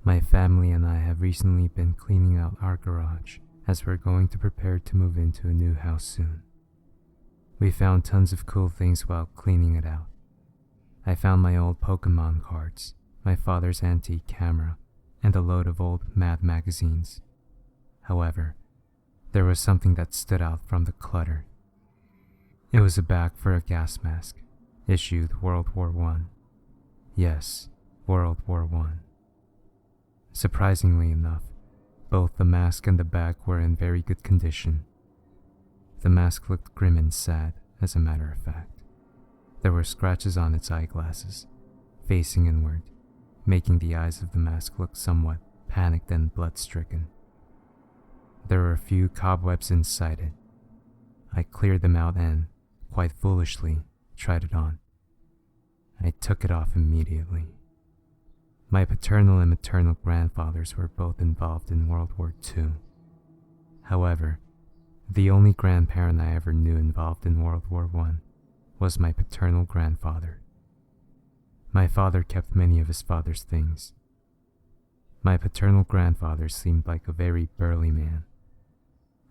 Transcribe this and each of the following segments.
My family and I have recently been cleaning out our garage as we're going to prepare to move into a new house soon. We found tons of cool things while cleaning it out. I found my old Pokemon cards, my father's antique camera, and a load of old Mad magazines. However, there was something that stood out from the clutter. It was a bag for a gas mask, issued World War I. Yes, World War I. Surprisingly enough, both the mask and the bag were in very good condition. The mask looked grim and sad, as a matter of fact. There were scratches on its eyeglasses, facing inward, making the eyes of the mask look somewhat panicked and blood-stricken. There were a few cobwebs inside it. I cleared them out and, quite foolishly, tried it on. I took it off immediately. My paternal and maternal grandfathers were both involved in World War II. However, the only grandparent I ever knew involved in World War I was my paternal grandfather. My father kept many of his father's things. My paternal grandfather seemed like a very burly man.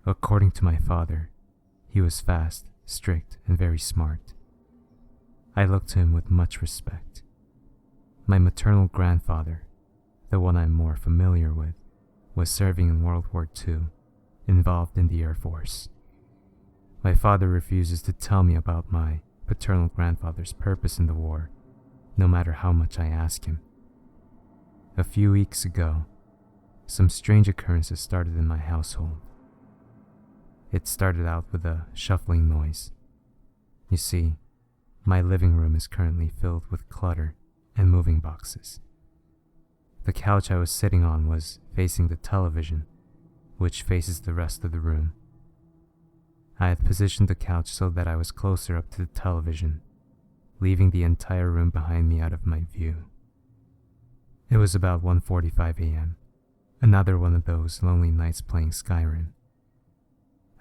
According to my father, he was fast, strict, and very smart. I looked to him with much respect. My maternal grandfather, the one I'm more familiar with, was serving in World War II, involved in the Air Force. My father refuses to tell me about my paternal grandfather's purpose in the war, no matter how much I ask him. A few weeks ago, some strange occurrences started in my household. It started out with a shuffling noise. You see, my living room is currently filled with clutter and moving boxes. The couch I was sitting on was facing the television, which faces the rest of the room. I had positioned the couch so that I was closer up to the television, leaving the entire room behind me out of my view. It was about 1:45 a.m., another one of those lonely nights playing Skyrim.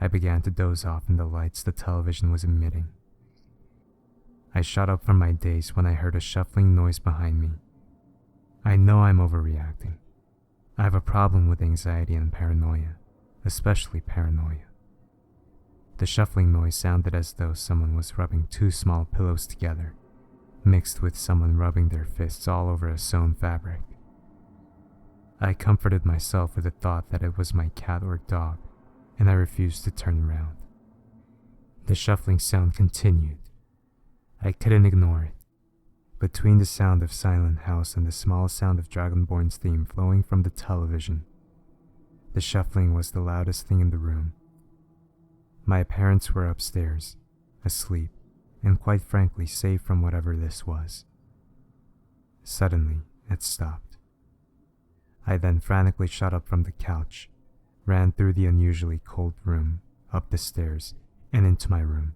I began to doze off in the lights the television was emitting. I shot up from my daze when I heard a shuffling noise behind me. I know I'm overreacting. I have a problem with anxiety and paranoia, especially paranoia. The shuffling noise sounded as though someone was rubbing two small pillows together, mixed with someone rubbing their fists all over a sewn fabric. I comforted myself with the thought that it was my cat or dog, and I refused to turn around. The shuffling sound continued. I couldn't ignore it. Between the sound of Silent House and the small sound of Dragonborn's theme flowing from the television, the shuffling was the loudest thing in the room. My parents were upstairs, asleep, and quite frankly safe from whatever this was. Suddenly, it stopped. I then frantically shot up from the couch, ran through the unusually cold room, up the stairs, and into my room.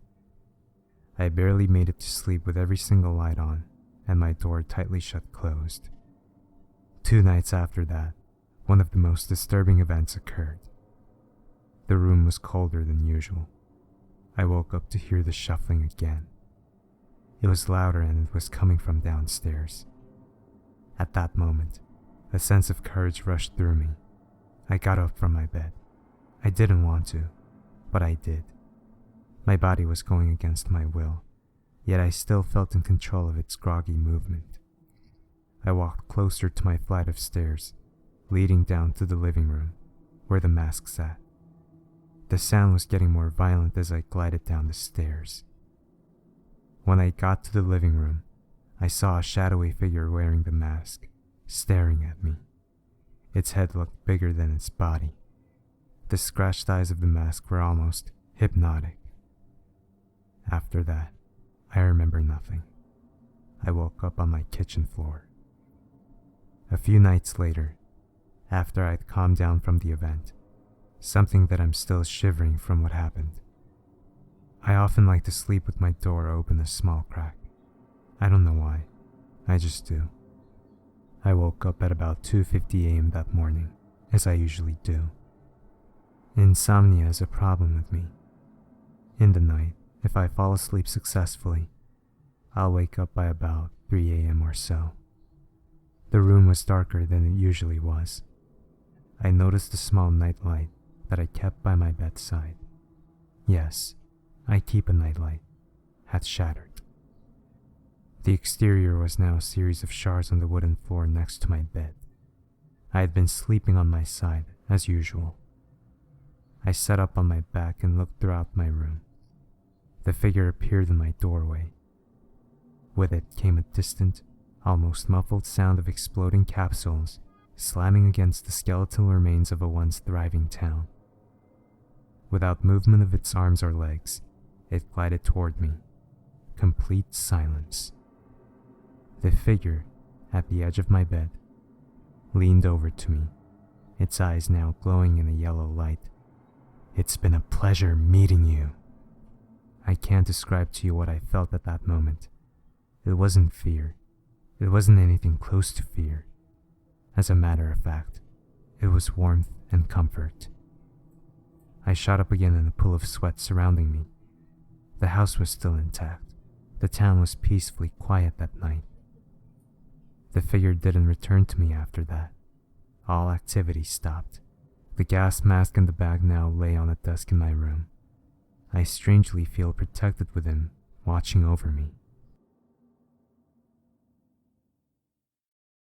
I barely made it to sleep with every single light on, and my door tightly shut closed. 2 nights after that, one of the most disturbing events occurred. The room was colder than usual. I woke up to hear the shuffling again. It was louder and it was coming from downstairs. At that moment, a sense of courage rushed through me. I got up from my bed. I didn't want to, but I did. My body was going against my will, yet I still felt in control of its groggy movement. I walked closer to my flight of stairs, leading down to the living room, where the mask sat. The sound was getting more violent as I glided down the stairs. When I got to the living room, I saw a shadowy figure wearing the mask, staring at me. Its head looked bigger than its body. The scratched eyes of the mask were almost hypnotic. After that, I remember nothing. I woke up on my kitchen floor. A few nights later, after I'd calmed down from the event, something that I'm still shivering from what happened. I often like to sleep with my door open a small crack. I don't know why, I just do. I woke up at about 2:50 a.m. that morning, as I usually do. Insomnia is a problem with me. In the night, if I fall asleep successfully, I'll wake up by about 3 a.m. or so. The room was darker than it usually was. I noticed the small nightlight that I kept by my bedside. Yes, I keep a nightlight, had shattered. The exterior was now a series of shards on the wooden floor next to my bed. I had been sleeping on my side, as usual. I sat up on my back and looked throughout my room. The figure appeared in my doorway. With it came a distant, almost muffled sound of exploding capsules slamming against the skeletal remains of a once thriving town. Without movement of its arms or legs, it glided toward me. Complete silence. The figure, at the edge of my bed, leaned over to me, its eyes now glowing in a yellow light. "It's been a pleasure meeting you." I can't describe to you what I felt at that moment. It wasn't fear. It wasn't anything close to fear. As a matter of fact, it was warmth and comfort. I shot up again in a pool of sweat surrounding me. The house was still intact. The town was peacefully quiet that night. The figure didn't return to me after that. All activity stopped. The gas mask and the bag now lay on a desk in my room. I strangely feel protected with him watching over me.